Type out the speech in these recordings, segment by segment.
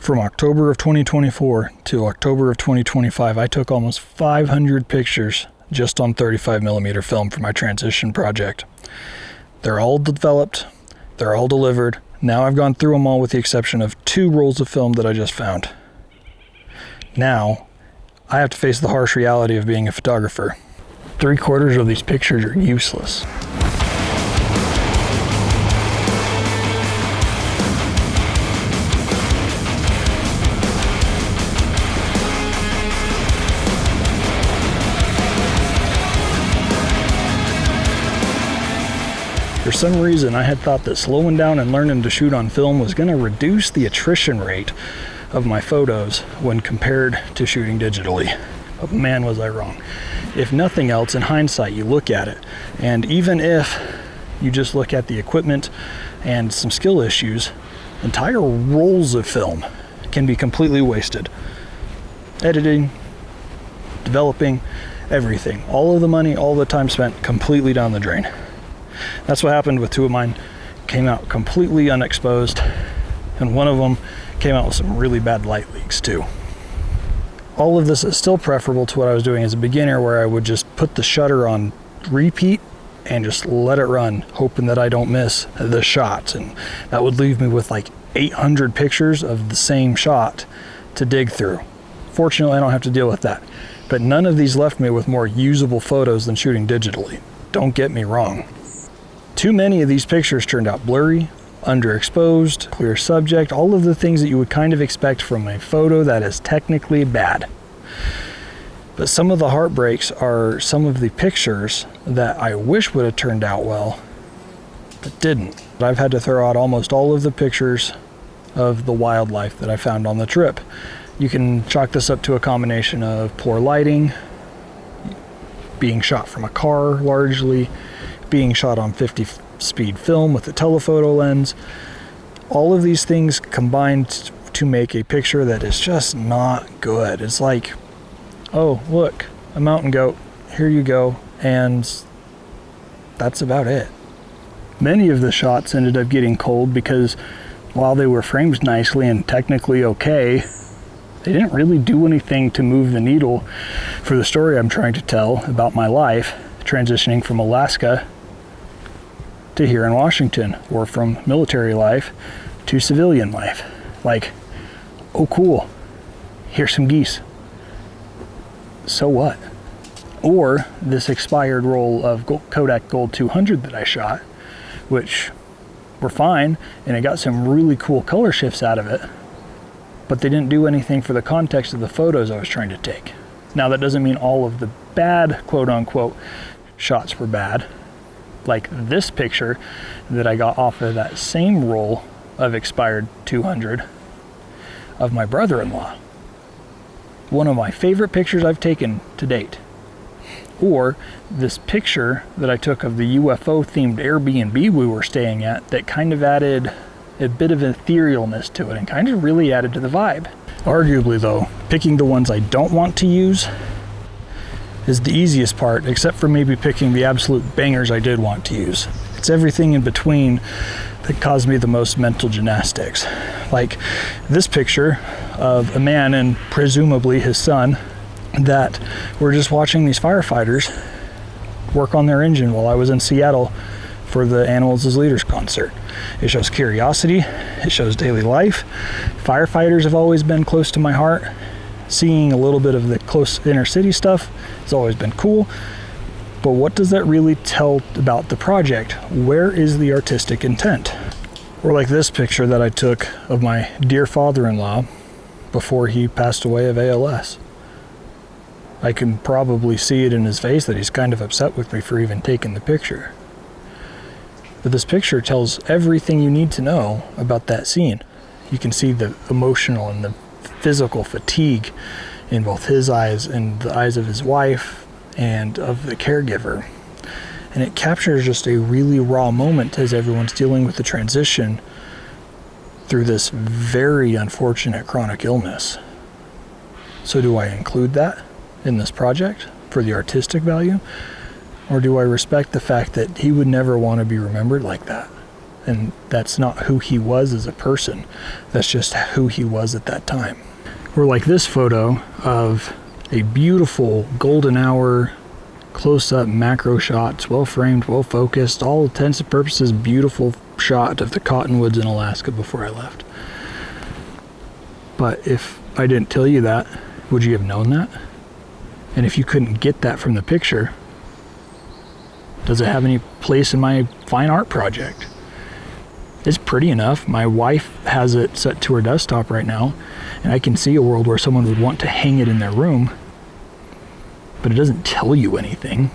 From October of 2024 to October of 2025, I took almost 500 pictures just on 35mm film for my transition project. They're all developed, they're all delivered. Now I've gone through them all with the exception of 2 rolls of film that I just found. Now, I have to face the harsh reality of being a photographer. 3/4 of these pictures are useless. For some reason, I had thought that slowing down and learning to shoot on film was going to reduce the attrition rate of my photos when compared to shooting digitally. But man, was I wrong. If nothing else, in hindsight, you look at it, and even if you just look at the equipment and some skill issues, entire rolls of film can be completely wasted. Editing, developing, everything. All of the money, all the time spent, completely down the drain. That's what happened with 2 of mine. Came out completely unexposed, and one of them came out with some really bad light leaks too. All of this is still preferable to what I was doing as a beginner, where I would just put the shutter on repeat and just let it run, hoping that I don't miss the shots. And that would leave me with like 800 pictures of the same shot to dig through. Fortunately, I don't have to deal with that. But none of these left me with more usable photos than shooting digitally. Don't get me wrong. Too many of these pictures turned out blurry, underexposed, clear subject, all of the things that you would kind of expect from a photo that is technically bad. But some of the heartbreaks are some of the pictures that I wish would have turned out well, but didn't. I've had to throw out almost all of the pictures of the wildlife that I found on the trip. You can chalk this up to a combination of poor lighting, being shot from a car largely, being shot on 50-speed film with a telephoto lens. All of these things combined to make a picture that is just not good. It's like, oh, look, a mountain goat, here you go, and that's about it. Many of the shots ended up getting culled because while they were framed nicely and technically okay, they didn't really do anything to move the needle for the story I'm trying to tell about my life, transitioning from Alaska to here in Washington, or from military life to civilian life. Like, oh cool, here's some geese. So what? Or this expired roll of Kodak Gold 200 that I shot, which were fine, and it got some really cool color shifts out of it, but they didn't do anything for the context of the photos I was trying to take. Now, that doesn't mean all of the bad, quote-unquote, shots were bad. Like this picture that I got off of that same roll of expired 200 of my brother-in-law. One of my favorite pictures I've taken to date. Or this picture that I took of the UFO-themed Airbnb we were staying at that kind of added a bit of etherealness to it and kind of really added to the vibe. Arguably though, picking the ones I don't want to use is the easiest part, except for maybe picking the absolute bangers I did want to use. It's everything in between that caused me the most mental gymnastics. Like this picture of a man and presumably his son that were just watching these firefighters work on their engine while I was in Seattle for the Animals as Leaders concert. It shows curiosity, it shows daily life. Firefighters have always been close to my heart. Seeing a little bit of the close inner city stuff has always been cool. But what does that really tell about the project? Where is the artistic intent? Or like this picture that I took of my dear father-in-law before he passed away of ALS. I can probably see it in his face that he's kind of upset with me for even taking the picture. But this picture tells everything you need to know about that scene. You can see the emotional and the physical fatigue in both his eyes and the eyes of his wife and of the caregiver. And it captures just a really raw moment as everyone's dealing with the transition through this very unfortunate chronic illness. So do I include that in this project for the artistic value? Or do I respect the fact that he would never want to be remembered like that? And that's not who he was as a person. That's just who he was at that time. Or like this photo of a beautiful golden hour close-up macro shots, well framed, well focused, all intents and purposes beautiful shot of the cottonwoods in Alaska before I left. But if I didn't tell you that, would you have known that? And if you couldn't get that from the picture, does it have any place in my fine art project? It's pretty enough. My wife has it set to her desktop right now, and I can see a world where someone would want to hang it in their room, but it doesn't tell you anything.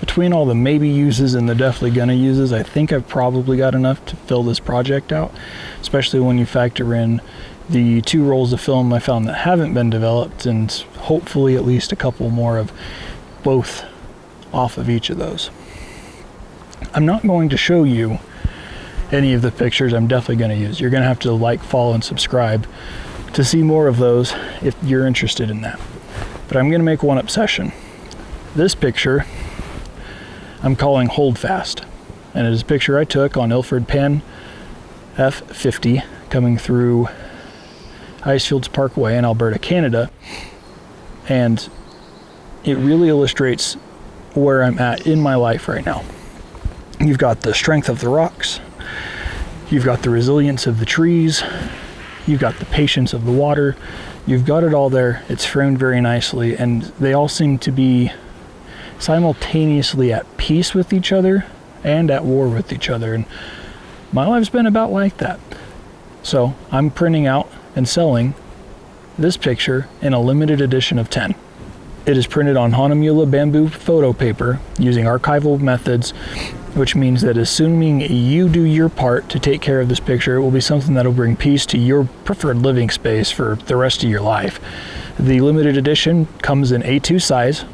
Between all the maybe uses and the definitely gonna uses, I think I've probably got enough to fill this project out, especially when you factor in the 2 rolls of film I found that haven't been developed, and hopefully at least a couple more of both off of each of those. I'm not going to show you any of the pictures I'm definitely going to use. You're going to have to like, follow, and subscribe to see more of those if you're interested in that. But I'm going to make one obsession. This picture I'm calling Hold Fast, and it is a picture I took on Ilford Pen F50 coming through Icefields Parkway in Alberta, Canada, and it really illustrates where I'm at in my life right now. You've got the strength of the rocks, you've got the resilience of the trees, you've got the patience of the water, you've got it all there. It's framed very nicely, and they all seem to be simultaneously at peace with each other and at war with each other, and my life's been about like that. So I'm printing out and selling this picture in a limited edition of 10. It is printed on Honamula bamboo photo paper using archival methods, which means that assuming you do your part to take care of this picture, it will be something that will bring peace to your preferred living space for the rest of your life. The limited edition comes in A2 size.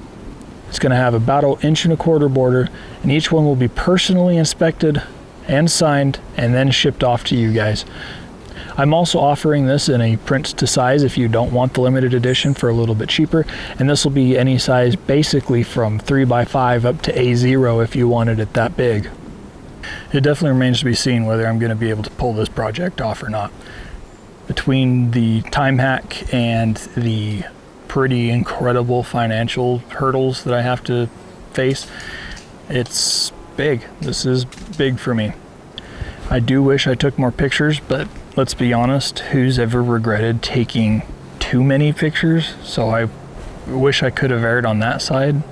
It's going to have about 1.25 inch border, and each one will be personally inspected and signed and then shipped off to you guys. I'm also offering this in a print to size if you don't want the limited edition for a little bit cheaper, and this will be any size basically from 3x5 up to A0 if you wanted it that big. It definitely remains to be seen whether I'm going to be able to pull this project off or not. Between the time hack and the pretty incredible financial hurdles that I have to face, it's big. This is big for me. I do wish I took more pictures, but let's be honest, who's ever regretted taking too many pictures? So I wish I could have erred on that side,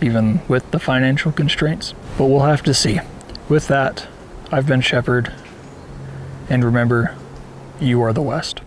even with the financial constraints. But we'll have to see. With that, I've been Shepard, and remember, you are the West.